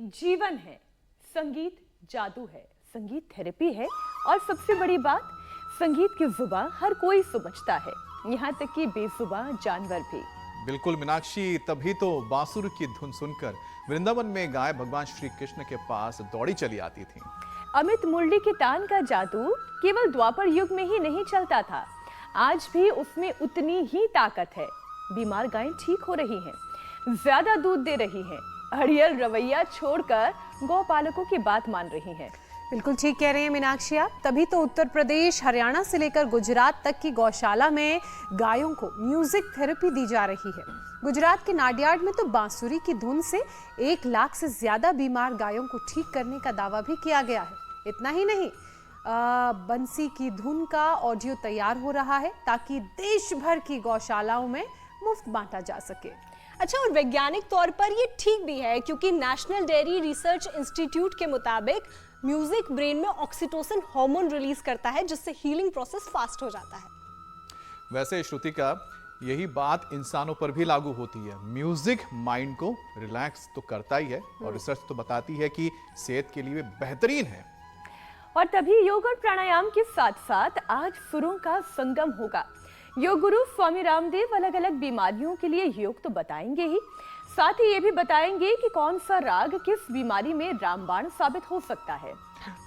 जीवन है, संगीत जादू है, संगीत थेरेपी है और सबसे बड़ी बात, संगीत की जुबान हर कोई समझता है, यहाँ तक कि बेजुबान जानवर भी। बिल्कुल मीनाक्षी, तभी तो बांसुरी की धुन सुनकर वृंदावन में गाय भगवान श्री कृष्ण के पास दौड़ी चली आती थी। अमित मुरली की तान का जादू केवल द्वापर युग में ही नहीं चलता था, आज भी उसमें उतनी ही ताकत है। बीमार गायें ठीक हो रही हैं, ज्यादा दूध दे रही हैं, अड़ियल रवैया छोड़कर गौपालकों की बात मान रही हैं। बिल्कुल ठीक कह रहे हैं मीनाक्षी आप। तभी तो उत्तर प्रदेश, हरियाणा से लेकर गुजरात तक की गौशाला में गायों को म्यूजिक थेरेपी दी जा रही है। गुजरात के नाडियाड में तो बांसुरी की धुन से 1 लाख से ज्यादा बीमार गायों को ठीक करने का दावा भी किया गया है। इतना ही नहीं, बंसी की धुन का ऑडियो तैयार हो रहा है ताकि देश भर की गौशालाओं में मुफ्त बांटा जा सके। अच्छा, और वैज्ञानिक तौर पर ये ठीक भी है क्योंकि नेशनल डेयरी रिसर्च इंस्टीट्यूट के मुताबिक म्यूजिक ब्रेन में ऑक्सीटोसिन हार्मोन रिलीज करता है, जिससे हीलिंग प्रोसेस फास्ट हो जाता है। वैसे श्रुति का यही बात इंसानों पर भी लागू होती है। म्यूजिक माइंड को रिलैक्स तो करता ही है और रिसर्च तो बताती है कि सेहत के लिए बेहतरीन है। और तभी योग और प्राणायाम के साथ साथ आज सुरों का संगम होगा। योग गुरु स्वामी रामदेव अलग अलग बीमारियों के लिए योग तो बताएंगे ही, साथ ही ये भी बताएंगे कि कौन सा राग किस बीमारी में रामबाण साबित हो सकता है।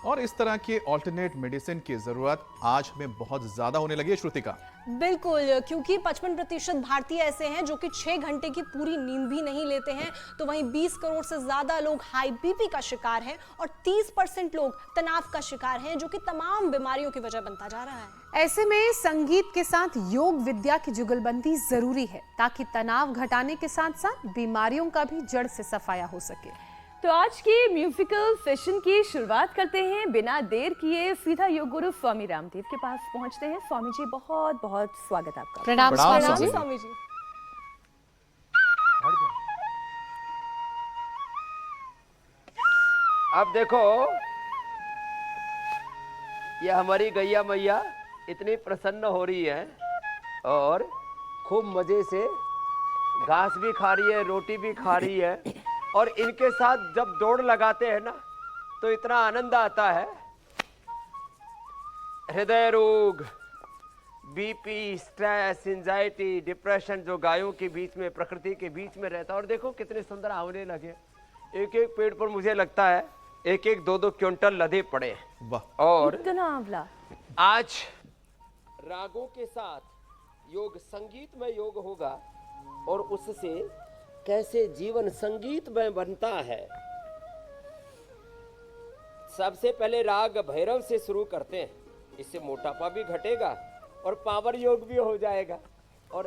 और इस तरह के ऑल्टरनेट मेडिसिन की जरूरत आज हमें बहुत ज्यादा होने लगी है श्रुतिका। बिल्कुल, क्योंकि 55% भारतीय ऐसे हैं जो कि 6 घंटे की पूरी नींद भी नहीं लेते हैं, तो वहीं 20 करोड़ से ज्यादा लोग हाई बीपी का शिकार हैं और 30% लोग तनाव का शिकार हैं, जो कि तमाम बीमारियों की वजह बनता जा रहा है। ऐसे में संगीत के साथ योग विद्या की जुगलबंदी जरूरी है ताकि तनाव घटाने के साथ साथ बीमारियों का भी जड़ से सफाया हो सके। तो आज के म्यूजिकल सेशन की शुरुआत करते हैं बिना देर किए, सीधा योग गुरु स्वामी रामदेव के पास पहुंचते हैं। स्वामी जी, बहुत बहुत स्वागत आपका। प्रणाम स्वामी जी। अब देखो, ये हमारी गैया मैया इतनी प्रसन्न हो रही है और खूब मजे से घास भी खा रही है, रोटी भी खा रही है, और इनके साथ जब दौड़ लगाते हैं ना तो इतना आनंद आता है। हृदय रोग, बीपी, स्ट्रेस, एंजाइटी, डिप्रेशन जो गायों के बीच में, प्रकृति के बीच में रहता है, और देखो कितने सुंदर आंवले लगे। एक एक पेड़ पर मुझे लगता है 1-1, 2-2 क्विंटल लदे पड़े हैं। वाह, और इतना आंवला। आज रागों के साथ योग, संगीत में योग होगा और उससे कैसे जीवन संगीत में बनता है। सबसे पहले राग भैरव से शुरू करते हैं, इससे मोटापा भी घटेगा और पावर योग भी हो जाएगा, और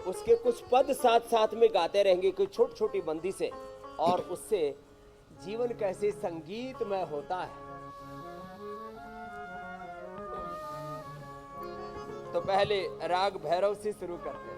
उसके कुछ पद साथ साथ में गाते रहेंगे कुछ छोटी छोटी बंदी से, और उससे जीवन कैसे संगीत में होता है। तो पहले राग भैरव से शुरू करते हैं।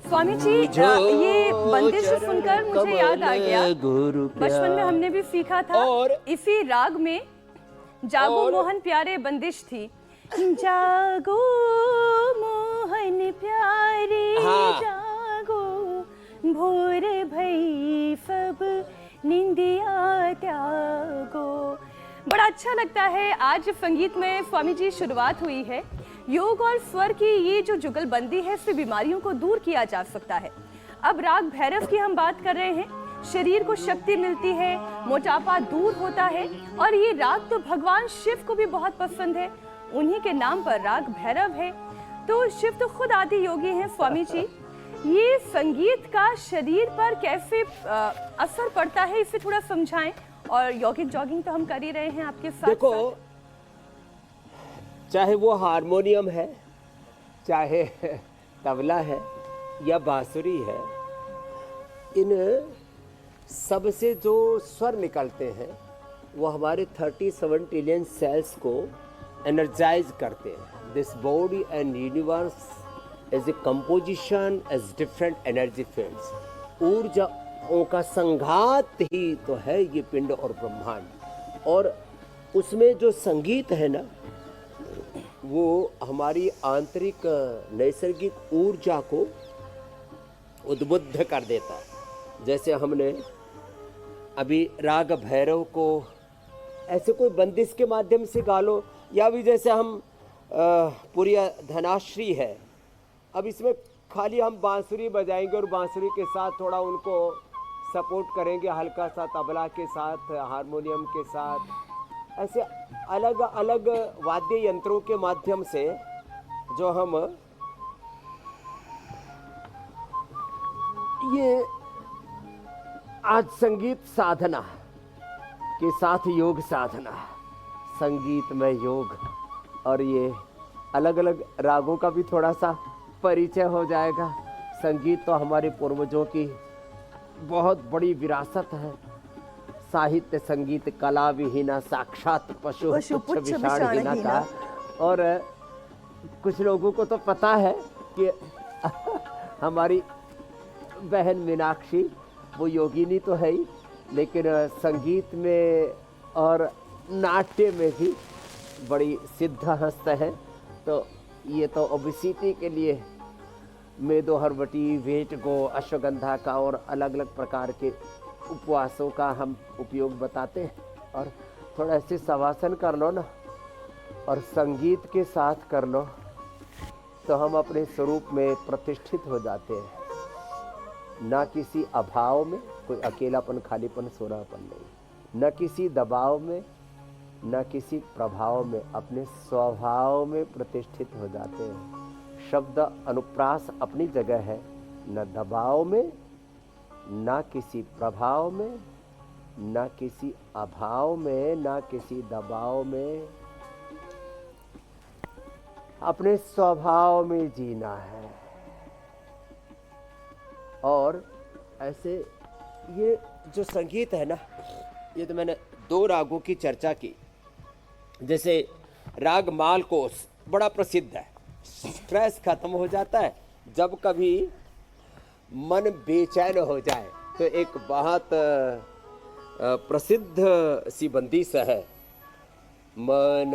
स्वामी जी, ये बंदिश सुनकर मुझे याद आ गया, बचपन में हमने भी सीखा था और इसी राग में जागो मोहन प्यारे बंदिश थी। जागो मोहन प्यारे, जागो भोर भई सब निंदिया त्यागो। बड़ा अच्छा लगता है। आज संगीत में स्वामी जी शुरुआत हुई है। योग और स्वर की ये जो जुगलबंदी है, इससे बीमारियों को दूर किया जा सकता है। अब राग भैरव की हम बात कर रहे हैं। शरीर को शक्ति मिलती है, मोटापा दूर होता है, और ये राग तो भगवान शिव को भी बहुत पसंद है। उन्हीं के नाम पर राग भैरव है। तो शिव तो खुद आदि योगी हैं स्वामी जी। ये संगीत का शरीर पर कैसे असर पड़ता है, इसे थोड़ा समझाएं। और यौगिक जॉगिंग तो हम कर ही रहे हैं आपके साथ। देखो, चाहे वो हारमोनियम है, चाहे तबला है या बांसुरी है, इन सब से जो स्वर निकलते हैं वो हमारे 37 ट्रिलियन सेल्स को एनर्जाइज करते हैं। This body and universe as a composition as different energy fields. ऊर्जाओं का संघात ही तो है ये पिंड और ब्रह्मांड। और उसमें जो संगीत है ना, वो हमारी आंतरिक नैसर्गिक ऊर्जा को उद्बुद्ध कर देता है। जैसे हमने अभी राग भैरव को ऐसे कोई बंदिश के माध्यम से गा लो, या भी जैसे हम पूरी धनाश्री है, अब इसमें खाली हम बांसुरी बजाएंगे और बांसुरी के साथ थोड़ा उनको सपोर्ट करेंगे, हल्का सा तबला के साथ, हारमोनियम के साथ, ऐसे अलग अलग वाद्य यंत्रों के माध्यम से जो हम ये आज संगीत साधना के साथ योग साधना, संगीत में योग, और ये अलग अलग रागों का भी थोड़ा सा परिचय हो जाएगा। संगीत तो हमारे पूर्वजों की बहुत बड़ी विरासत है। साहित्य संगीत कला विहीना साक्षात पशु पुच्छ विषाणहीना का। और कुछ लोगों को तो पता है कि हमारी बहन मीनाक्षी वो योगिनी तो है ही, लेकिन संगीत में और नाट्य में भी बड़ी सिद्धहस्त है। तो ये तो ओबेसिटी के लिए मेदोहरबटी, वेट गो, अश्वगंधा का और अलग अलग प्रकार के उपवासों का हम उपयोग बताते हैं। और थोड़ा ऐसे शवासन कर लो ना और संगीत के साथ कर लो, तो हम अपने स्वरूप में प्रतिष्ठित हो जाते हैं। ना किसी अभाव में, कोई अकेलापन, खालीपन, सोनापन नहीं, न किसी दबाव में, न किसी प्रभाव में, अपने स्वभाव में प्रतिष्ठित हो जाते हैं। शब्द अनुप्रास अपनी जगह है, न दबाव में, न किसी प्रभाव में, न किसी अभाव में, न किसी दबाव में, अपने स्वभाव में जीना है। और ऐसे ये जो संगीत है ना, ये तो मैंने 2 रागों की चर्चा की। जैसे राग मालकोस बड़ा प्रसिद्ध है। स्ट्रेस खत्म हो जाता है जब कभी मन बेचैन हो जाए, तो एक बहुत प्रसिद्ध सी बंदिश है, मन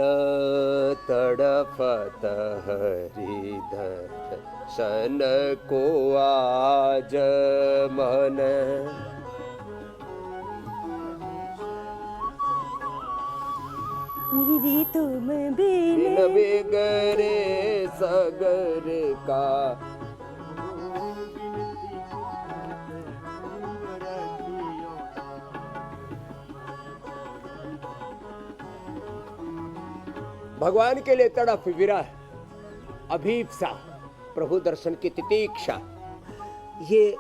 तड़फत हरिधर शन को आज मन। मेरी तुम बिन बिगरे सगर का भगवान के लिए तड़प, विरह, अभीप्सा, प्रभु दर्शन की तितीक्षा, ये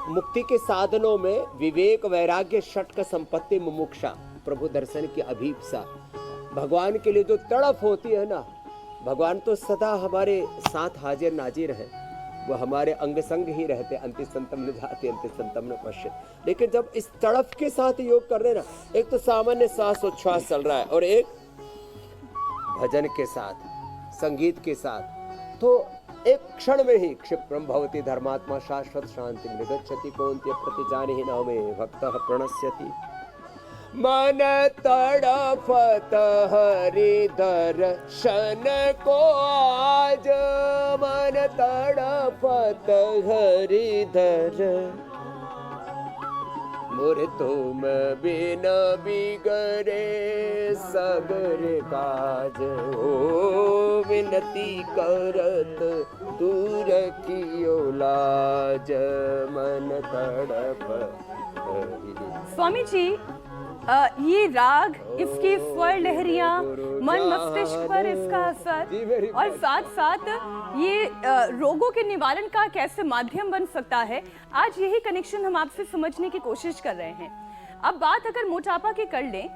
मुक्ति के साधनों में विवेक, वैराग्य, षटक संपत्ति, मुमुक्षा, प्रभु दर्शन की अभीप्सा, भगवान के लिए जो तड़प होती है ना, भगवान तो सदा हमारे साथ हाजिर नाजिर है, वो हमारे अंग संग ही रहते। अंति संतम न जाते अंति संतम न पश्यत। लेकिन जब इस तड़प के साथ योग कर रहे ना, एक तो सामान्य श्वास उच्छ्वास चल रहा है और एक भजन के साथ, संगीत के साथ, तो एक क्षण में ही क्षिप्रम भवति धर्मात्मा शाश्वत शांति निगच्छति कौन्त्य प्रतिजानिहि नामे भक्तः प्रणश्यति। मन तड़फत हरिधर शन को आज, मन तड़फत हरिधर मोर तुम बिन बिगरे सगर काज। ओ विनती करत तू रखियो लाज, मन तड़प। स्वामी जी, ये राग, इसकी स्वर लहरियां, मन मस्तिष्क पर इसका असर और साथ साथ ये रोगों के निवारण का कैसे माध्यम बन सकता है, आज यही कनेक्शन हम आपसे समझने की कोशिश कर रहे हैं। अब बात अगर मोटापा की कर लें,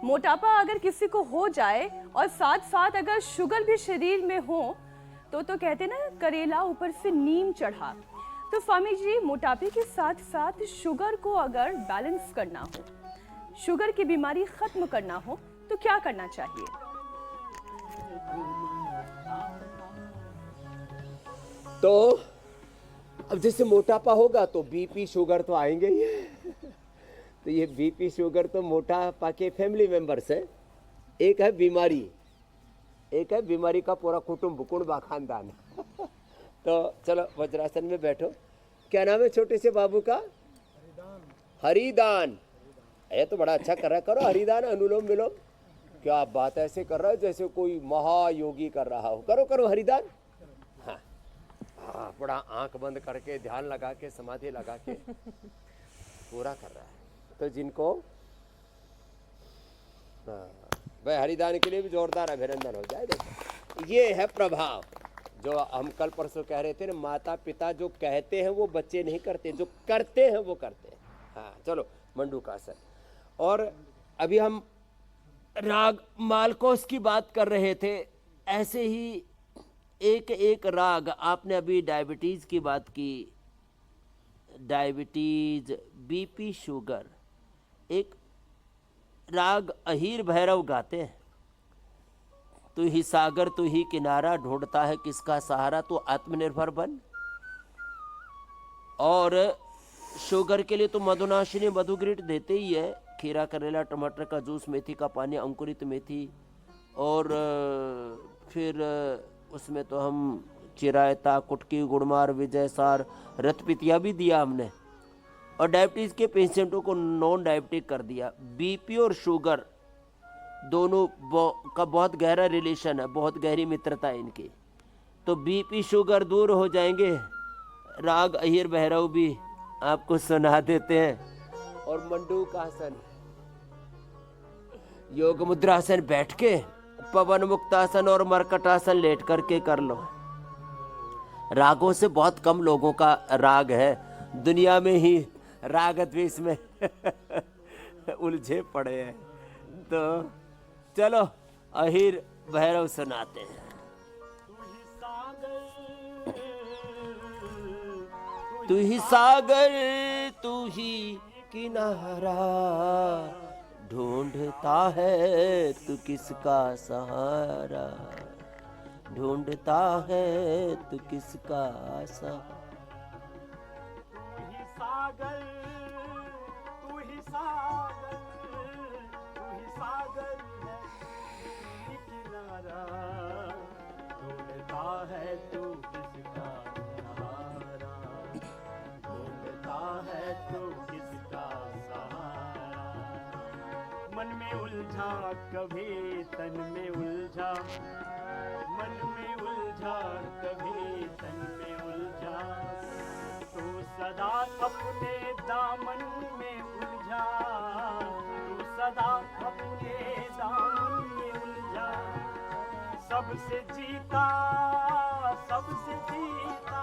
मोटापा अगर किसी को हो जाए और साथ साथ अगर शुगर भी शरीर में हो तो कहते ना करेला ऊपर से नीम चढ़ा। तो स्वामी जी, मोटापे के साथ साथ शुगर को अगर बैलेंस करना हो, शुगर की बीमारी खत्म करना हो तो क्या करना चाहिए? तो अब जैसे मोटापा होगा तो बीपी शुगर तो आएंगे ही। तो ये बीपी शुगर तो मोटापा के फैमिली मेंबर्स है। एक है बीमारी, एक है बीमारी का पूरा कुटुंब खानदान। तो चलो वज्रासन में बैठो। क्या नाम है छोटे से बाबू का? हरिदान। ये तो बड़ा अच्छा कर रहा है। करो हरिदान, अनुलोम विलोम। क्या बात है, ऐसे कर रहा है जैसे कोई महायोगी कर रहा हो। करो करो हरिदान। हाँ हाँ, बड़ा आंख बंद करके ध्यान लगा के समाधि लगा के पूरा कर रहा है। तो जिनको भाई हरिदान के लिए भी जोरदार अभिनंदन हो जाए। देखो ये है प्रभाव जो हम कल परसों कह रहे थे ना, माता पिता जो कहते हैं वो बच्चे नहीं करते, जो करते हैं वो करते हैं। हाँ चलो मंडूकासन। और अभी हम राग मालकोस की बात कर रहे थे। ऐसे ही एक एक राग, आपने अभी डायबिटीज की बात की, डायबिटीज, बीपी, शुगर, एक राग अहीर भैरव गाते हैं। तू ही सागर तू ही किनारा, ढूंढता है किसका सहारा, तो आत्मनिर्भर बन। और शुगर के लिए तो मधुनाशिनी मधुग्रिट देते ही है। खीरा, करेला, टमाटर का जूस, मेथी का पानी, अंकुरित मेथी, और फिर उसमें तो हम चिरायता, कुटकी, गुड़मार, विजयसार, रतपितिया भी दिया हमने। और डायबिटीज़ के पेशेंटों को नॉन डायबिटिक कर दिया। बीपी और शुगर दोनों का बहुत गहरा रिलेशन है, बहुत गहरी मित्रता है इनकी। तो बीपी शुगर दूर हो जाएंगे। राग अहीर भैरव भी आपको सुना देते हैं। और मंडूकासन, योग मुद्रासन बैठ के, पवन मुक्तासन और मरकटासन लेट करके कर लो। रागों से बहुत कम लोगों का राग है दुनिया में, ही राग द्वेष में उलझे पड़े हैं। तो चलो अहीर भैरव सुनाते हैं। तू ही सागर तू ही किनारा, ढूंढता है तू किसका सहारा, ढूंढता है तू किसका सहारा। तू ही सागर, तू ही सागर है किनारा, ढूंढता है तू किसका सहारा, ढूंढता है तू किसका सहारा। मन में उलझा कभी तन में उलझा, मन में उलझा कभी तन में उलझा, तू सदा अपने दामन में उलझा, तू सदा अपने दामन में उलझा। सबसे जीता, सबसे जीता,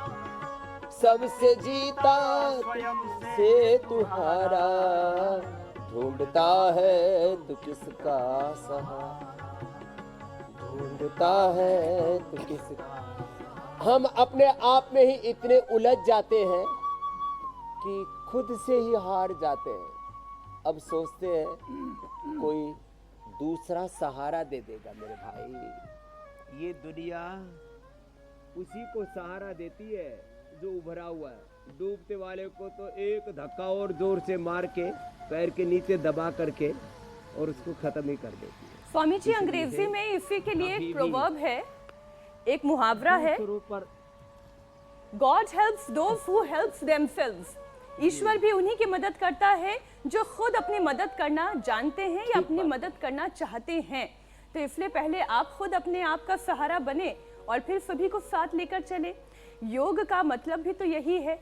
सबसे जीता स्वयं से तू हारा, ढूंढता है तू किसका सहारा, ढूंढता है तू किसका। हम अपने आप में ही इतने उलझ जाते हैं कि खुद से ही हार जाते हैं। अब सोचते हैं कोई दूसरा सहारा दे देगा। मेरे भाई, ये दुनिया उसी को सहारा देती है जो उभरा हुआ है। डूबते वाले को तो एक धक्का और जोर से मार के पैर के नीचे दबा करके और उसको खत्म ही कर देती है। स्वामी जी, अंग्रेजी में इसी के लिए एक प्रोवर्ब है, एक मुहावरा है, God helps those who helps themselves. ईश्वर भी उन्हीं की मदद करता है जो खुद अपनी मदद करना जानते हैं या अपनी मदद करना चाहते हैं। तो इसलिए पहले आप खुद अपने आप का सहारा बने और फिर सभी को साथ लेकर चले। योग का मतलब भी तो यही है,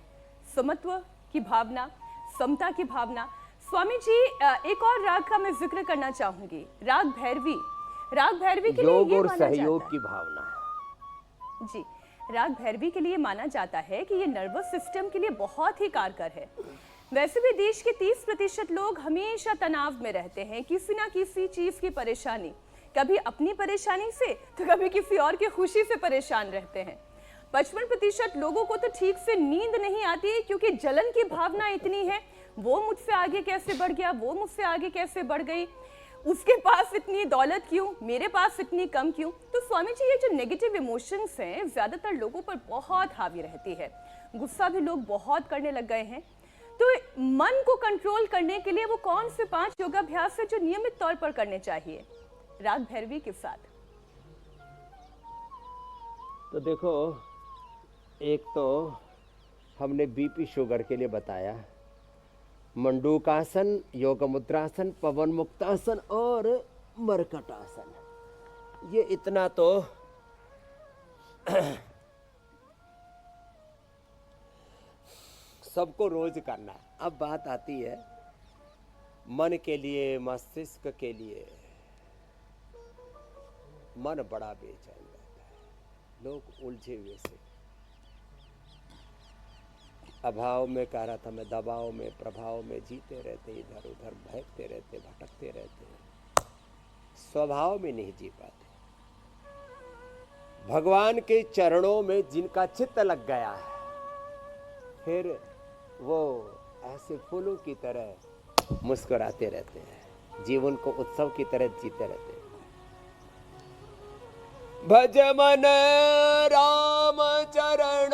समत्व की भावना, समता की भावना, स्वामी जी, एक और राग का मैं जिक्र करना चाहूंगी, राग भैरवी। राग भैरवी के लिए योग ये और माना सहयोग जाता की भावना। है जी, राग भैरवी के लिए माना जाता है कि ये नर्वस सिस्टम के लिए बहुत ही कारगर है। वैसे भी देश के 30% लोग हमेशा तनाव में रहते हैं, किसी ना किसी चीज की परेशानी, कभी अपनी परेशानी से तो कभी किसी और की खुशी से परेशान रहते हैं। 55% लोगों को तो ठीक से नींद नहीं आती क्योंकि जलन की भावना इतनी है, वो मुझसे आगे कैसे बढ़ गया, वो मुझसे आगे कैसे बढ़ गई, उसके पास इतनी दौलत क्यों, मेरे पास इतनी कम क्यों। तो स्वामी जी, ये जो नेगेटिव इमोशंस हैं ज्यादातर लोगों पर बहुत हावी रहती है। गुस्सा भी लोग बहुत करने लग गए हैं। तो मन को कंट्रोल करने के लिए वो कौन से 5 योगाभ्यास है जो नियमित तौर पर करने चाहिए राग भैरवी के साथ? तो देखो, एक तो हमने बीपी शुगर के लिए बताया, मंडूकासन, योग मुद्रासन, पवन मुक्तासन और मरकटासन। ये इतना तो सबको रोज करना है। अब बात आती है मन के लिए, मस्तिष्क के लिए। मन बड़ा बेचैन रहता है, लोग उलझे हुए से, अभाव में कह रहा था मैं, दबाव में, प्रभाव में जीते रहते, इधर उधर बहकते रहते, भटकते रहते, स्वभाव में नहीं जी पाते। भगवान के चरणों में जिनका चित्त लग गया है, फिर वो ऐसे फूलों की तरह मुस्कुराते रहते हैं, जीवन को उत्सव की तरह जीते रहते हैं। भज मन राम चरण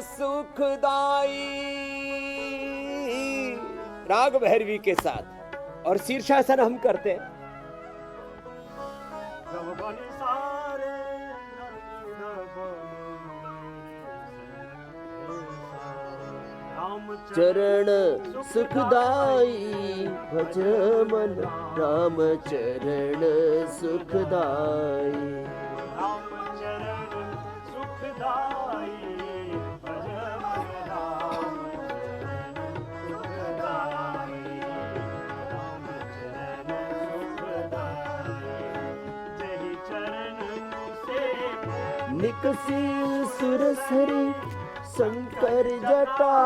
सुखदाई, राग भैरवी के साथ। और शीर्षासन हम करते हैं। चरण सुखदाई, भज मन राम चरण सुखदाई। राम चरण सुखदाई, भज मन राम चरण सुखदाई। राम चरण सुखदाई, जहि चरण से निकसी सुरसरी, शंकर जटा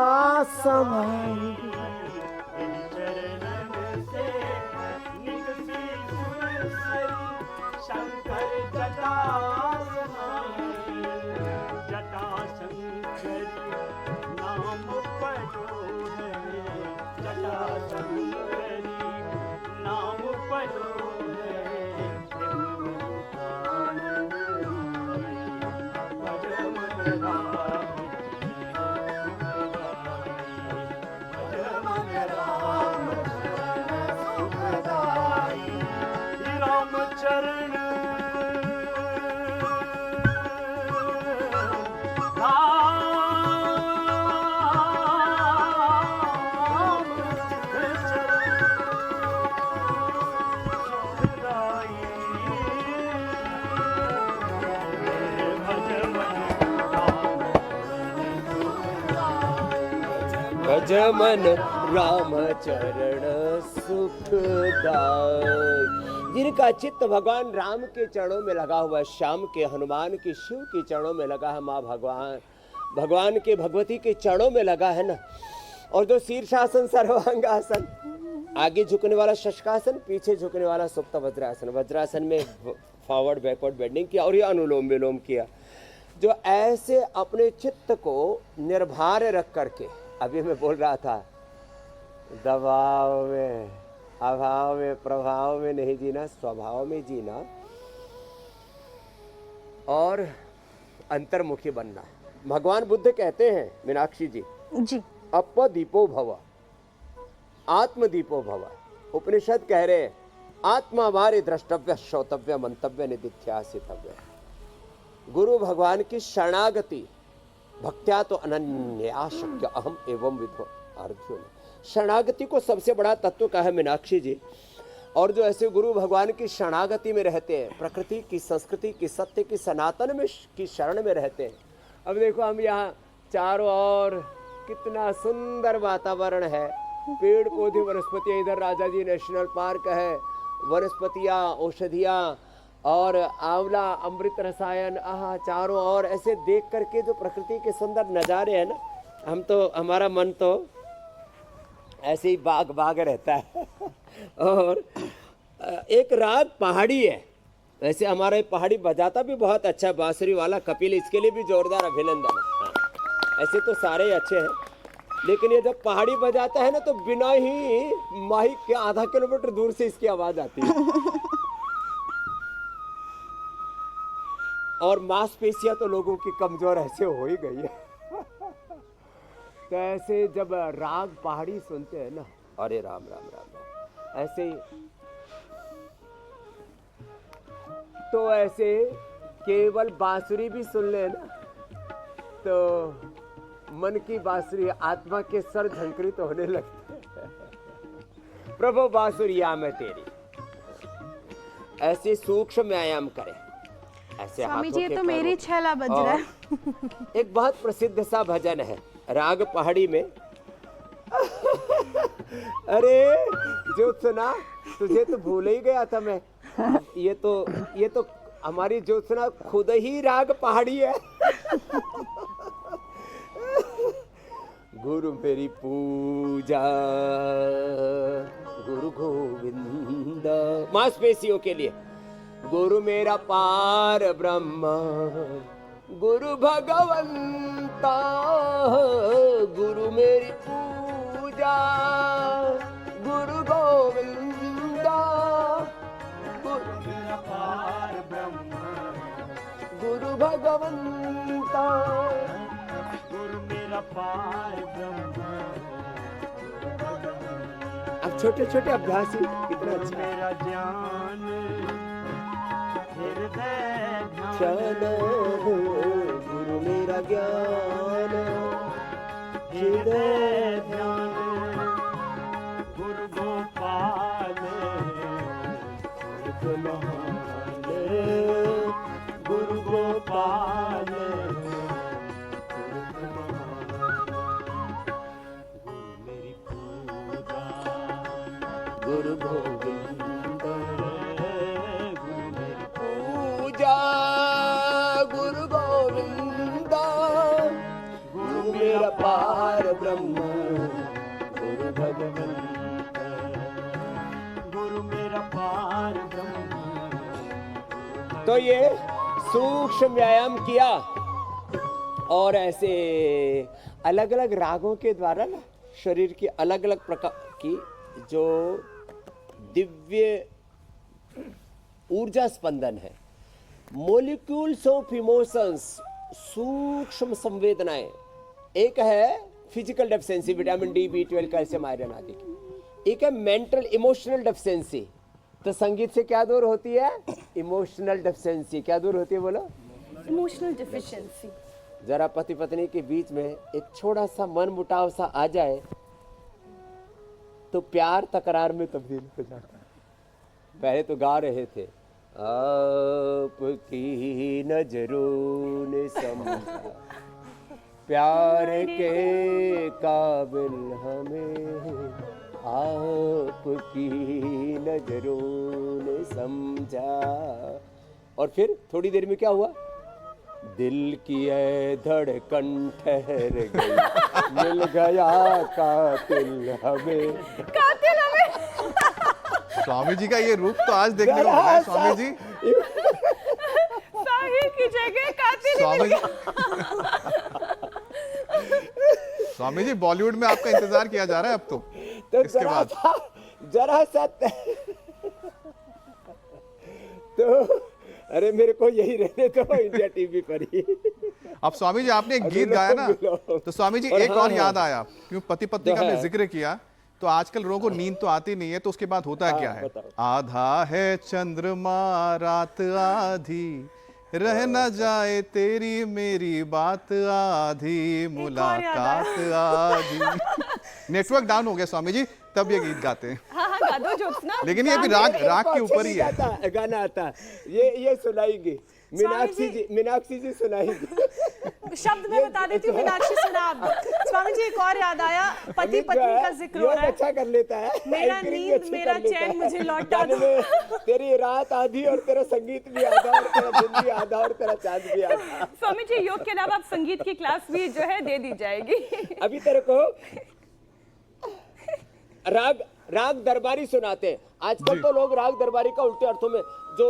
समाई। चरणन से निकसी सुरसरी, शंकर जटा समाई। जटा शंकर नाम पढ़ो है, जटा शंकरी नाम पढ़ो है। भज मन राम चरण भज मन राम चरण सुखदाई। जिनका चित्त भगवान राम के चरणों में लगा हुआ है, श्याम के, हनुमान के, शिव के चरणों में लगा है, माँ भगवान के, भगवती के चरणों में लगा है ना। और जो शीर्षासन, सर्वांगासन, आगे झुकने वाला शशकासन, पीछे झुकने वाला सुप्त वज्रासन। वज्रासन में फॉरवर्ड बैकवर्ड बेंडिंग किया और ये अनुलोम विलोम किया। जो ऐसे अपने चित्त को निर्भर रख करके, अभी मैं बोल रहा था, दबाव में, अभाव में, प्रभाव में नहीं जीना, स्वभाव में जीना और अंतर्मुखी बनना। भगवान बुद्ध कहते हैं, मीनाक्षी जी, अपदीपो भव, आत्मदीपो भव। उपनिषद कह रहे हैं, आत्मा हमारे द्रष्टव्य, श्रोतव्य, मंतव्य, निदिध्यासितव्य। गुरु भगवान की शरणागति, भक्त्या तो अनन्या शक्य अहम एवं विधो अर्जुन। शरणागति को सबसे बड़ा तत्व कहा है मीनाक्षी जी। और जो ऐसे गुरु भगवान की शरणागति में रहते हैं, प्रकृति की, संस्कृति की, सत्य की, सनातन में की शरण में रहते हैं। अब देखो, हम यहाँ चारों ओर कितना सुंदर वातावरण है, पेड़ पौधे वनस्पतियाँ, इधर राजा जी नेशनल पार्क है, वनस्पतियाँ, औषधियाँ और आंवला, अमृत रसायन, आहा, चारों ओर ऐसे देख करके जो प्रकृति के सुंदर नज़ारे हैं ना, हमारा मन तो ऐसे ही बाग बाग रहता है। और एक राग पहाड़ी है, वैसे हमारा ये पहाड़ी बजाता भी बहुत अच्छा है, बांसुरी वाला कपिल, इसके लिए भी जोरदार अभिनंदन है। हाँ, ऐसे तो सारे ही अच्छे हैं, लेकिन ये जब पहाड़ी बजाता है ना तो बिना ही माइक के आधा किलोमीटर दूर से इसकी आवाज आती है। और मांसपेशियां तो लोगों की कमजोर ऐसे हो ही गई है। तो ऐसे जब राग पहाड़ी सुनते हैं ना, अरे राम राम राम राम, ऐसे तो ऐसे केवल बांसुरी भी सुन ले ना तो मन की बांसुरी आत्मा के सर झंकृत होने लगते हैं। प्रभु बांसुरिया में तेरी, ऐसे सूक्ष्म व्यायाम करें, ऐसे स्वामी हाथों जी, ये के तो मेरी पैरों- छेला बज रहा है। एक बहुत प्रसिद्ध सा भजन है राग पहाड़ी में। अरे जो सुना तुझे तो भूल ही गया था मैं। ये तो हमारी ज्योत्सना खुद ही राग पहाड़ी है। गुरु मेरी पूजा गुरु गोविंद, मांसपेशियों के लिए। गुरु मेरा पार ब्रह्म गुरु भगवंता, गुरु मेरी पूजा गुरु गोविंदा, गुरु मेरा पार ब्रह्म, गुरु भगवंता। गुरु मेरा पार ब्रह्म, अब छोटे छोटे अभ्यास ही कितना गुरु अच्छा है। मेरा ज्ञान, हृदय ध्यान, चलो गुरु मेरा ज्ञान, हृदय ध्यान, गुरु गोपाल, गुरु महान, गुरु गोपाल, गुरु महान, गुरु मेरी पूजा, गुरु गोविंद, गुरु मेरी पूजा गुरु गोविंद, गुरु मेरा पार ब्रह्म गुरु भगवंत, गुरु मेरा पार ब्रह्म। तो ये सूक्ष्म व्यायाम किया और ऐसे अलग अलग रागों के द्वारा ना शरीर की अलग अलग प्रकार की जो दिव्य ऊर्जा स्पंदन है, मोलिक्यूल्स ऑफ इमोशंस, सूक्ष्म संवेदनाएं, एक है physical deficiency vitamin D, B12, calcium, iron आदि की, एक है मेंटल इमोशनल डेफिशिएंसी। तो संगीत से क्या दूर होती है? Emotional deficiency. क्या दूर होती है बोलो? Emotional deficiency. जरा पति पत्नी के बीच में एक छोटा सा मन मुटाव सा आ जाए तो प्यार तकरार में तब्दील हो जाता है। पहले तो गा रहे थे, आपकी नजरों ने समझा प्यार के काबिल हमें, आपकी नजरों ने समझा। और फिर थोड़ी देर में क्या हुआ? दिल की है धड़कन ठहर गई, मिल गया कातिल हमें। कातिल हमें। स्वामी जी का ये रूप तो आज देखने को मिला है। स्वामी जी, साहिल की जगह कातिल ही स्वामी मिल गया। स्वामी जी, बॉलीवुड में आपका इंतजार किया जा रहा है अब तो इसके बाद। जरा सा तो अरे मेरे को यही रहने दो इंडिया टीवी पर ही। अब स्वामी जी, आपने एक गीत गाया ना, तो स्वामी जी एक और याद आया, क्यों पति पत्नी का हमने जिक्र किया, तो आजकल लोगों को नींद तो आती नहीं है, तो उसके बाद होता क्या है? बताओ। आधा है चंद्रमा रात आधी, रह न जाए तेरी मेरी बात आधी, मुलाकात आधी। नेटवर्क डाउन हो गया स्वामी जी, तब ये गीत गाते हैं। हाँ हाँ गा दो ज्योत्सना। लेकिन ये भी राग के ऊपर ही है। गाना आता है, ये सुनाएंगे मीनाक्षी जी सुनाएंगे। शब्द में बता देती हूँ मीनाक्षी सुना आप। स्वामी जी एक और याद आया, पति अमित जो पत्नी है, का जिक्र हो योग रहा है। अच्छा कर लेता है, मेरा एंकरिंग भी नींद, अच्छी मेरा कर लेता चैन है। मुझे लौटा गाने दो। में तेरी रात आधी और तेरा संगीत भी आधा और तेरा दिन भी आधा और तेरा चांद भी आधा। स्वामी जी योग के अलावा आप संगीत की क्लास भी जो है दे दी जाएगी। अभी तेरे को राग दरबारी सुनाते हैं। आजकल तो लोग राग दरबारी का उल्टे अर्थों में, जो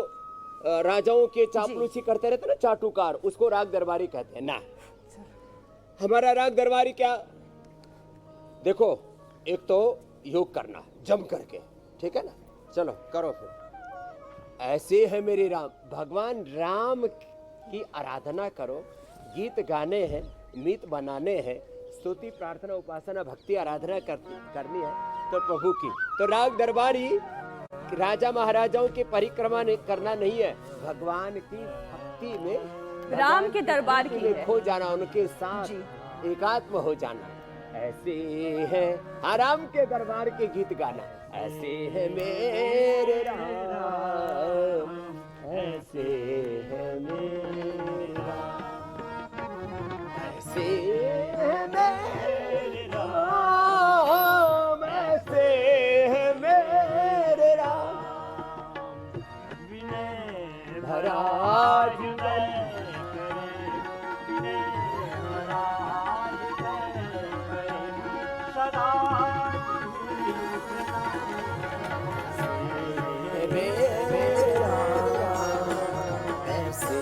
राजाओं के चापलूसी करते रहते ना चाटुकार, उसको राग दरबारी कहते हैं ना। हमारा राग दरबारी क्या, देखो एक तो योग करना जम करके, ठीक है ना, चलो करो फिर। ऐसे है मेरे राम, भगवान राम की आराधना करो, गीत गाने हैं, मीत बनाने हैं, स्तुति प्रार्थना उपासना भक्ति आराधना करनी है तो प्रभु की। तो राग दरबारी राजा महाराजाओं की परिक्रमा करना नहीं है, भगवान की भक्ति में, राम के दरबार की है। खो जाना, उनके साथ एकात्म हो जाना। ऐसे है राम के दरबार के गीत गाना। ऐसे है मेरे राम, ऐसे है मेरे राम, ऐसे है मेरे राम, ऐसे है मेरे राम, विनय भरा हृदय करे, विनय भरा हृदय करे, सदा मेरे राम, ऐसे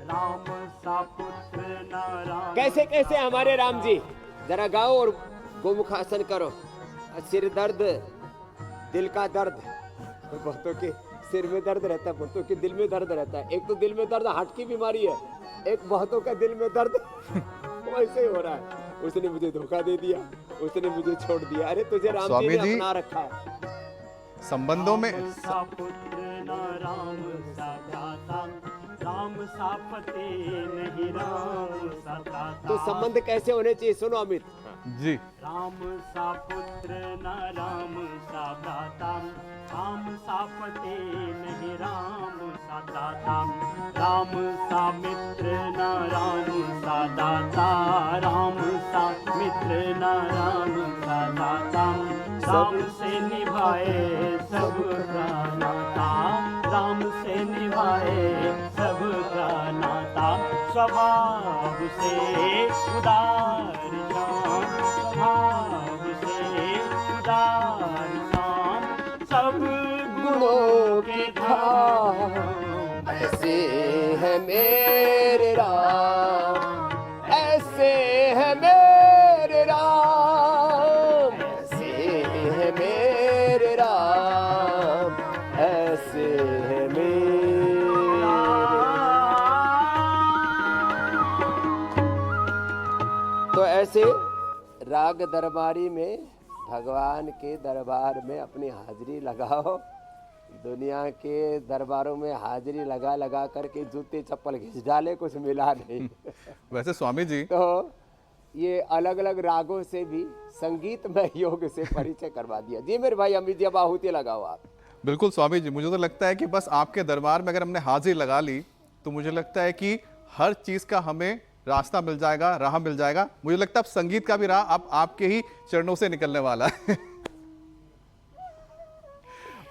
राम सा पुत्र न राम। कैसे कैसे हमारे राम जी, जरा गाओ और गोमुखासन करो। सिर दर्द, दिल का दर्द, बहुतों के सिर में दर्द रहता है, बहुतों के दिल में दर्द रहता है। एक तो दिल में दर्द हार्ट की बीमारी है, एक बहुतों का दिल में दर्द वैसे ही हो रहा है। उसने मुझे धोखा दे दिया, उसने मुझे छोड़ दिया। अरे तुझे राम जी स्वामी ने जी, अपना रखा है। संबंधों में राम सा पुत्र न राम सा दाता, राम सा पति नहीं राम सा दाता। तो संबंध कैसे होने चाहिए, सुनो अमित जी, राम सा पुत्र न राम सा दाता, राम सा पति नहीं राम सा दाता, राम सा मित्र न राम सा दाता, राम सा मित्र न राम सा दाता, राम से निभाए सबका नाता, राम से निभाए सबका नाता, स्वभाव से उदार शाम, स्वभाव से उदार शाम, सब गुणों के धाम। ऐसे है मेरे राम, ऐसे है मेरे राम, ऐसे है मेरे राम, ऐसे है मेरे राम। तो ऐसे राग दरबारी में, भगवान के दरबार में अपनी हाजिरी लगाओ। दुनिया के दरबारों में हाजिरी लगा लगा करके जूते चप्पल घिस डाले, कुछ मिला नहीं। वैसे स्वामी जी, तो ये अलग अलग रागों से भी संगीत में योग से परिचय करवा दिया। जी मेरे भाई अमित जी, अब आहुति लगाओ आप। बिल्कुल स्वामी जी, मुझे तो लगता है कि बस आपके दरबार में अगर हमने हाजिरी लगा ली तो मुझे लगता है कि हर चीज का हमें रास्ता मिल जाएगा, राह मिल जाएगा। मुझे लगता है अब संगीत का भी राह अब आपके ही चरणों से निकलने वाला है।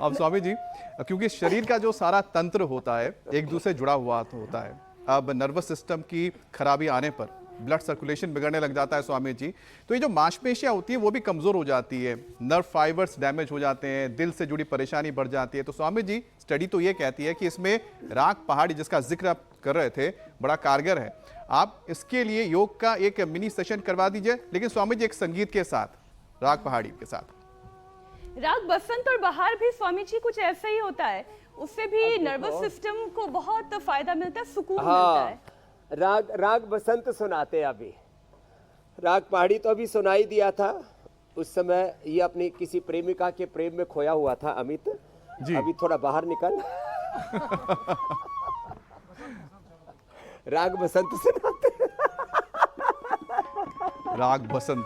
अब स्वामी जी, क्योंकि शरीर का जो सारा तंत्र होता है एक दूसरे जुड़ा हुआ होता है, अब नर्वस सिस्टम की खराबी आने पर ब्लड सर्कुलेशन बिगड़ने लग जाता है स्वामी जी, तो ये जो मांसपेशियां होती हैं वो भी कमजोर हो जाती है, नर्व फाइबर्स डैमेज हो जाते हैं, दिल से जुड़ी परेशानी बढ़ जाती है। तो स्वामी जी, स्टडी तो ये कहती है कि इसमें राग पहाड़ी, जिसका जिक्र आप कर रहे थे, बड़ा कारगर है। आप इसके लिए योग का एक मिनी सेशन करवा दीजिए, लेकिन स्वामी जी एक संगीत के साथ, राग पहाड़ी के साथ। राग बसंत और बहार भी स्वामी जी कुछ ऐसा ही होता है, उससे भी नर्वस सिस्टम को बहुत फायदा मिलता है, सुकून मिलता है। राग बसंत सुनाते हैं अभी। राग पहाड़ी तो अभी सुनाई दिया था, उस समय ये अपनी किसी प्रेमिका के प्रेम में खोया हुआ था अमित जी। अभी थोड़ा बाहर निकल। राग बसंत सुनाते राग बसंत।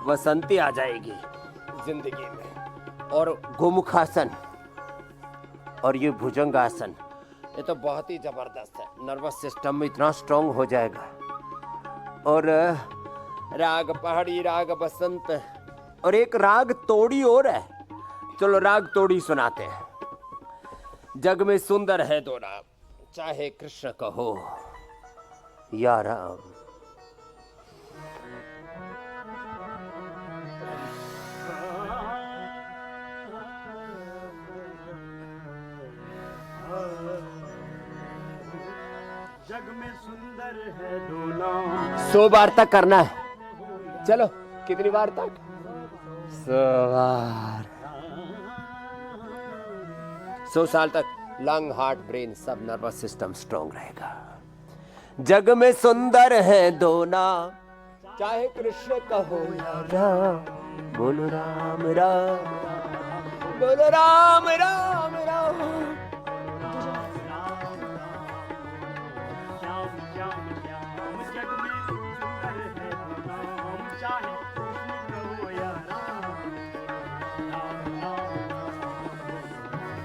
वसंती आ जाएगी जिंदगी में। और गोमुखासन और ये भुजंगासन, ये तो बहुत ही जबरदस्त है। नर्वस सिस्टम इतना स्ट्रांग हो जाएगा। और राग पहाड़ी, राग बसंत, और एक राग तोड़ी और है। चलो राग तोड़ी सुनाते हैं। जग में सुंदर है दो नाम, चाहे कृष्ण कहो या राम। जग में सुंदर है दो नाम। 100 बार तक करना है। चलो कितनी बार तक? 100 बार। 100 साल तक लंग, हार्ट, ब्रेन, सब नर्वस सिस्टम स्ट्रांग रहेगा। जग में सुंदर है दो नाम, चाहे कृष्ण कहो या राम। बोलो राम राम, बोलो राम राम राम। श्याम श्याम श्याम, जग में सुंदर है दो नाम, चाहे कृष्ण कहो या राम। राम राम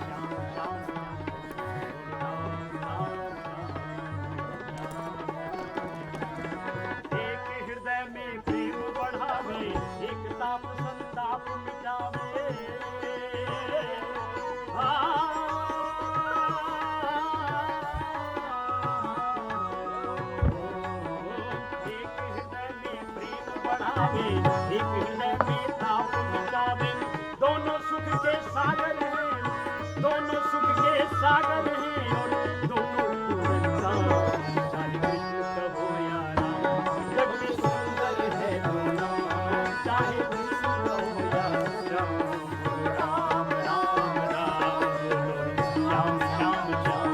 श्याम श्याम राम। एक हृदय में प्रेम बढ़ावे, एक ताप संताप मिटावे। एक हृदय में प्रेम बढ़ावे, एक हृदय में ताप मिटावे। दोनों सुख के सागर हैं, दोनों सुख के सागर हैं, और दोनों पूरन साथ। चाहे कृष्ण कहो या राम, जग में सुंदर है दो नाम, चाहे कृष्ण कहो या राम। राम राम राम, बोलो श्याम श्याम श्याम,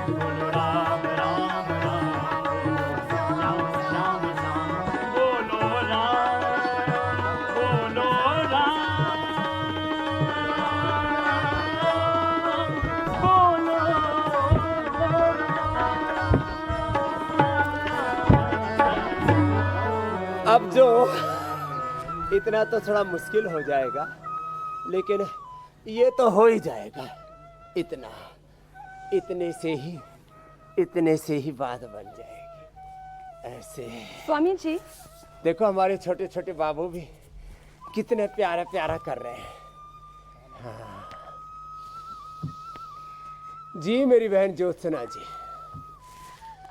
बोलो राम राम राम, बोलो श्याम श्याम श्याम, बोलो राम, बोलो राम, बोलो अब जो इतना तो थोड़ा मुश्किल हो जाएगा, लेकिन ये तो हो ही जाएगा। इतना, इतने से ही बात बन जाएगी। ऐसे स्वामी जी, देखो हमारे छोटे छोटे बाबू भी कितने प्यारा प्यारा कर रहे हैं। हाँ। जी मेरी बहन ज्योत्सना जी,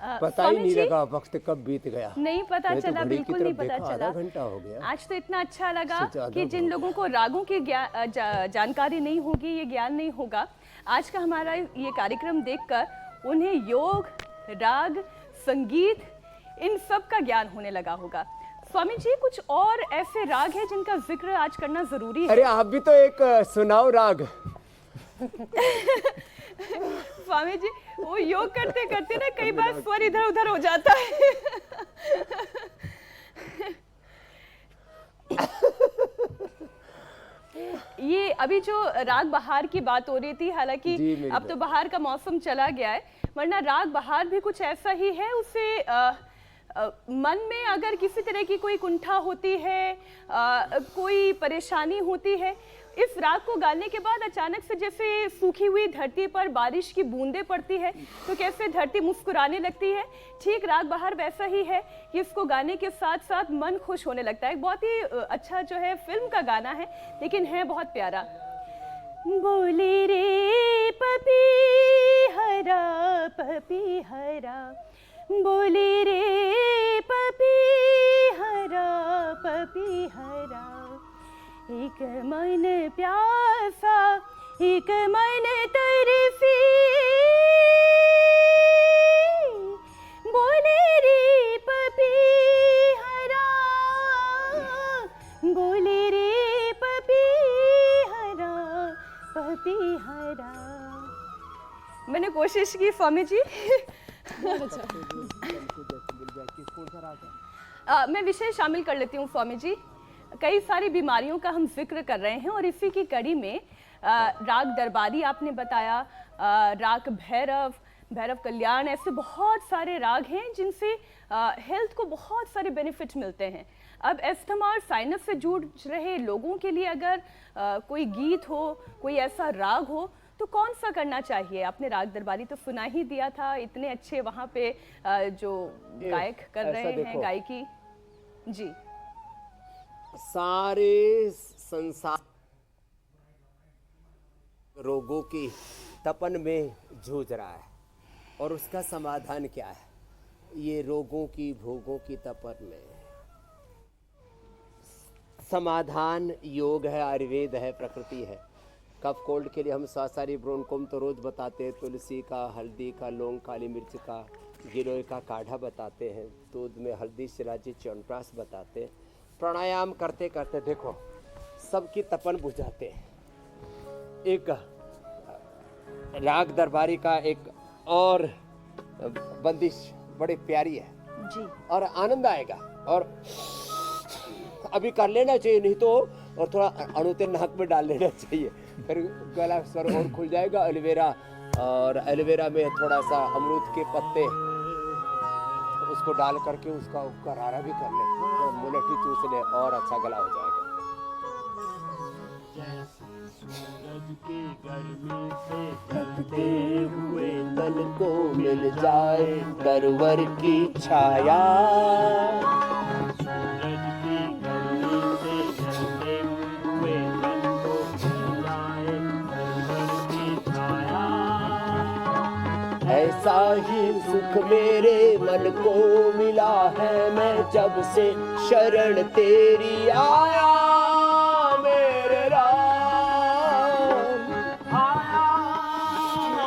पता ही स्वामी नहीं जी, लगा वक्त कब बीत गया। नहीं पता मैं तो चला, घड़ी की बिल्कुल तरफ नहीं पता देखा, चला। आधा घंटा हो गया। आज तो इतना अच्छा लगा इससे ज्यादा कि जिन हो लोगों को रागों की जानकारी नहीं होगी, ये ज्ञान नहीं होगा, आज का हमारा ये कार्यक्रम देखकर उन्हें योग, राग, संगीत, इन सब का ज्ञान होने लगा होगा। स्वामी जी, कुछ और ऐसे राग हैं जिनका जिक्र आज करना जरूरी है। अरे आप भी तो एक सुनाओ राग। स्वामी जी, वो योग करते करते ना कई बार स्वर इधर उधर हो जाता है। ये अभी जो राग बहार की बात हो रही थी, हालांकि जी, मेरी अब तो बहार का मौसम चला गया है, वरना राग बहार भी कुछ ऐसा ही है। उसे मन में अगर किसी तरह की कोई कुंठा होती है, कोई परेशानी होती है, इस राग को गाने के बाद अचानक से जैसे सूखी हुई धरती पर बारिश की बूंदें पड़ती है तो कैसे धरती मुस्कुराने लगती है, ठीक राग बहार वैसा ही है कि इसको गाने के साथ साथ मन खुश होने लगता है। बहुत ही अच्छा जो है फिल्म का गाना है, लेकिन है बहुत प्यारा। बोले रे पपी हरा, बोले रे पपी हरा, एक मन प्यासा, एक मन तरसी, बोले रे पपी हरा, बोले रे पपी हरा। मैंने कोशिश की स्वामी जी। मैं विषय शामिल कर लेती हूँ स्वामी जी। कई सारी बीमारियों का हम जिक्र कर रहे हैं और इसी की कड़ी में राग दरबारी आपने बताया, राग भैरव, भैरव कल्याण, ऐसे बहुत सारे राग हैं जिनसे हेल्थ को बहुत सारे बेनिफिट मिलते हैं। अब एस्थमा और साइनस से जूझ रहे लोगों के लिए अगर कोई गीत हो, कोई ऐसा राग हो, तो कौन सा करना चाहिए? आपने राग दरबारी तो सुना ही दिया था, इतने अच्छे वहाँ पे जो गायक कर रहे हैं गायकी जी। सारे संसार रोगों की तपन में जूझ रहा है, और उसका समाधान क्या है? ये रोगों की भोगों की तपन में समाधान योग है, आयुर्वेद है, प्रकृति है। कफ कोल्ड के लिए हम सासारी ब्रोनकोम तो रोज बताते हैं, तुलसी का, हल्दी का, लौंग, काली मिर्च का, गिलोय का काढ़ा बताते हैं, दूध में हल्दी शिराजी च्यवनप्राश बताते हैं। प्राणायाम करते करते देखो सबकी तपन बुझाते हैं। एक राग दरबारी का एक और बंदिश बड़ी प्यारी है जी, और आनंद आएगा, और अभी कर लेना चाहिए, नहीं तो और थोड़ा अणुते नाक में डाल लेना चाहिए, फिर गला स्वर और खुल जाएगा। एलोवेरा, और एलोवेरा में थोड़ा सा अमरूद के पत्ते उसको डाल करके उसका करारा भी कर ले, तो मुलट्ठी चूस ले और अच्छा गला हो जाएगा। सूरज की गर्मी से जलते हुए तन को मिल जाए तरवर की छाया, सूरज की गर्मी से जलते हुए तन को मिल जाए तरवर की छाया। ऐसा ही सुख मेरे मन को मिला है, मैं जब से शरण तेरी आया मेरे राम।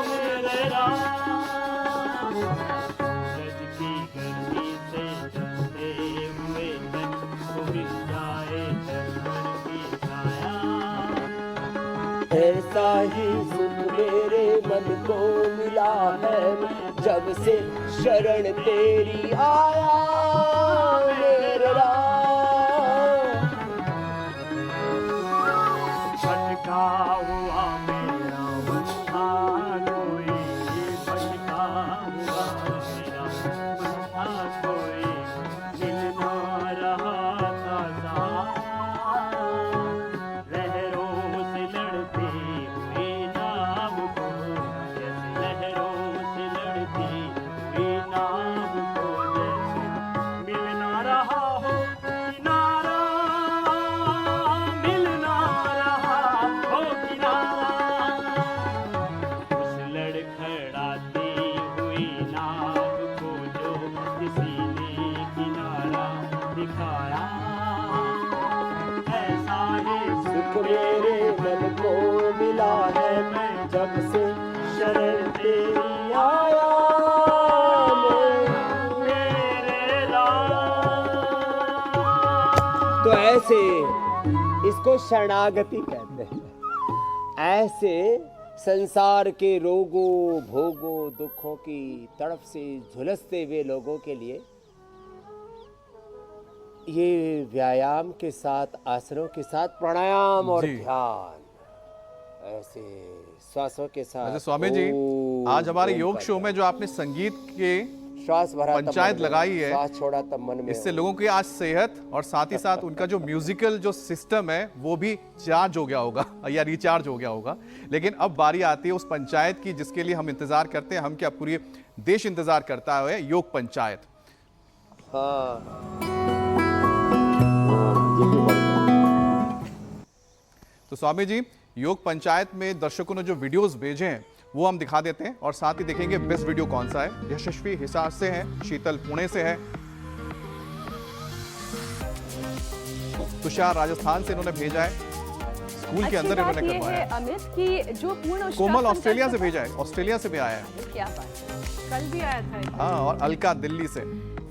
मेरे राम, सूरज की गर्मी से जलते हुए तन को मिल जाए तरवर की छाया। ऐसा ही सुख मेरे मन को मिला है, जब से शरण तेरी आया मेरे राम। भटका हुआ मेरा मन था कोई, भटका हुआ मेरा मन था कोई, मिल ना रहा था सहारा। लहरों से लड़ती हुई नाव को, जैसे लहरों से लड़ती हुई नाव को, जैसे मिल ना रहा हो किनारा, मिल ना रहा हो किनारा। उस लड़खड़ाती हुई नाव को जो किसी ने किनारा दिखाया, ऐसा ही सुख मेरे मन को मिला है, मैं जब से शरण तेरी आया मेरे राम। तो ऐसे इसको शरणागति कहते हैं। ऐसे संसार के रोगों भोगों दुखों की तड़प से झुलसते हुए लोगों के लिए ये व्यायाम के साथ, आसनों के साथ, प्राणायाम और जी। ध्यान, ऐसे श्वासों के साथ। वैसे स्वामी जी, ओम, आज हमारे ओम योग करते शो में जो आपने संगीत के श्वास भरा तब पंचायत मन में, लगाई है, श्वास छोड़ा तब मन में। इससे लोगों की आज सेहत और साथ ही साथ उनका जो म्यूजिकल जो सिस्टम है वो भी चार्ज हो गया होगा या रिचार्ज हो गया होगा। लेकिन अब बारी आती है उस पंचायत की जिसके लिए हम इंतजार करते हैं, हम क्या पूरी देश इंतजार करता है, योग पंचायत। हाँ। तो स्वामी जी, योग पंचायत में दर्शकों ने जो वीडियोस भेजे हैं वो हम दिखा देते हैं, और साथ ही देखेंगे बेस्ट वीडियो कौन सा है। यशस्वी हिसार से है, शीतल पुणे से है, तुषार राजस्थान से इन्होंने भेजा है, स्कूल के अंदर इन्होंने ये करवाया है है। अमित की जो पूर्ण कोमल ऑस्ट्रेलिया से भेजा है, ऑस्ट्रेलिया से भी आया है। क्या बात है। कल भी आया था। हाँ, और अलका दिल्ली से।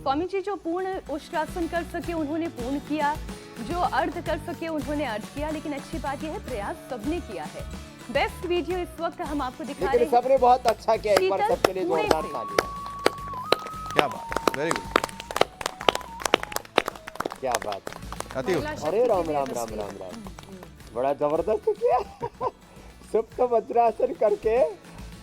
स्वामी जी जो पूर्ण उष्ट्रासन कर सके उन्होंने पूर्ण किया, जो अर्ध कर सके उन्होंने अर्ध किया, लेकिन अच्छी बात यह है प्रयास सबने किया है। बेस्ट वीडियो इस वक्त हम आपको दिखा रहे लेकिन हैं। सबने बहुत अच्छा किया, एक बार शीतल सबके लिए पुणे जोरदार से। ताली। क्या बात, वेरी गुड, क्या बात। अति उत्तम। महिला शक्ति अरे के राम लिए राम तस्वीर। राम राम राम, बड़ा जबरदस्त किया। सुप्त वज्रासन करके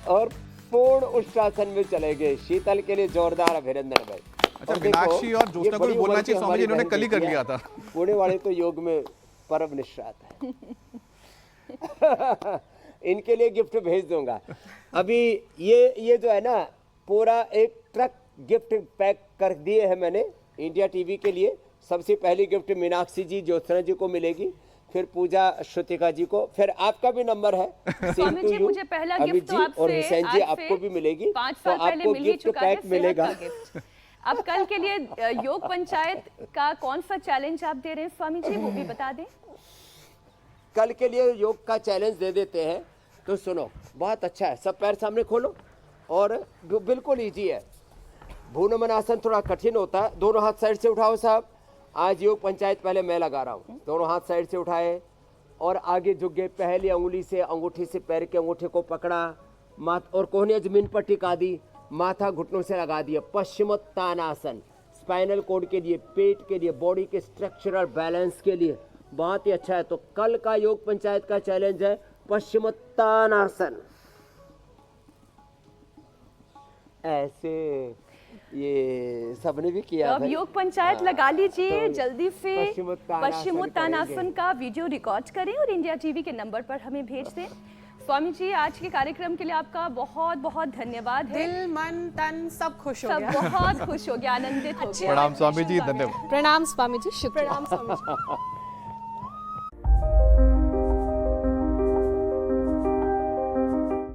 और पूर्ण उष्ट्रासन में चले गए। शीतल के लिए जोरदार अभिनंदन भाई। अच्छा, और देखो, मीनाक्षी और ज्योत्ना ये को भी बड़ी बोलना उम्र चाहिए, की स्वामी जी, इन्होंने हमारी कल ही कर बहन लिया था। पुणे वाले तो योग में परम निष्णात है। इनके लिए गिफ्ट भेज दूंगा। अभी ये जो है ना, पूरा एक ट्रक गिफ्ट पैक कर दिए हैं मैंने इंडिया टीवी के लिए। सबसे पहली गिफ्ट मीनाक्षी जी, ज्योत्सना जी को मिलेगी, फिर पूजा श्रुतिका जी को, फिर आपका भी नंबर है स्वामी जी, मुझे पहला गिफ्ट तो आपसे और हुसैन जी आज से आपको भी मिलेगी। 5 तो साल पहले आपको मिल ही गिफ्ट चुका है, पैक सेहत मिलेगा। का गिफ्ट। अब कल के लिए योग पंचायत का कौन सा चैलेंज आप दे रहे हैं स्वामी जी, वो भी बता दें। कल के लिए योग का चैलेंज दे देते हैं, तो सुनो, बहुत अच्छा है। सब पैर सामने खोलो और बिल्कुल इजी है। भूनमनासन थोड़ा कठिन होता है। दोनों हाथ साइड से उठाओ साहब। आज योग पंचायत पहले मैं लगा रहा हूँ। दोनों हाथ साइड से उठाए और आगे झुक गए। पहली अंगुली से, अंगूठी से पैर के अंगूठे को पकड़ा, और कोहनियाँ जमीन पर टिका दी, माथा घुटनों से लगा दिया। पश्चिमोत्तानासन स्पाइनल कोड के लिए, पेट के लिए, बॉडी के स्ट्रक्चरल बैलेंस के लिए बहुत ही अच्छा है। तो कल का योग पंचायत का चैलेंज है पश्चिमोत्तानासन। ऐसे ये सबने भी किया तो अब भाई। योग पंचायत लगा लीजिए तो जल्दी से। पश्चिमोत्तानासन पश्चिमोत्तानासन करेंगे। का वीडियो रिकॉर्ड करें और इंडिया टीवी के नंबर पर हमें भेज दें। स्वामी जी, आज के कार्यक्रम के लिए आपका बहुत बहुत धन्यवाद है। दिल मन तन सब खुश हो सब गया। बहुत खुश हो गया, आनंदित हो गया। प्रणाम स्वामी जी, धन्यवाद। प्रणाम स्वामी जी, शुक्रिया। प्रणाम स्वामी जी।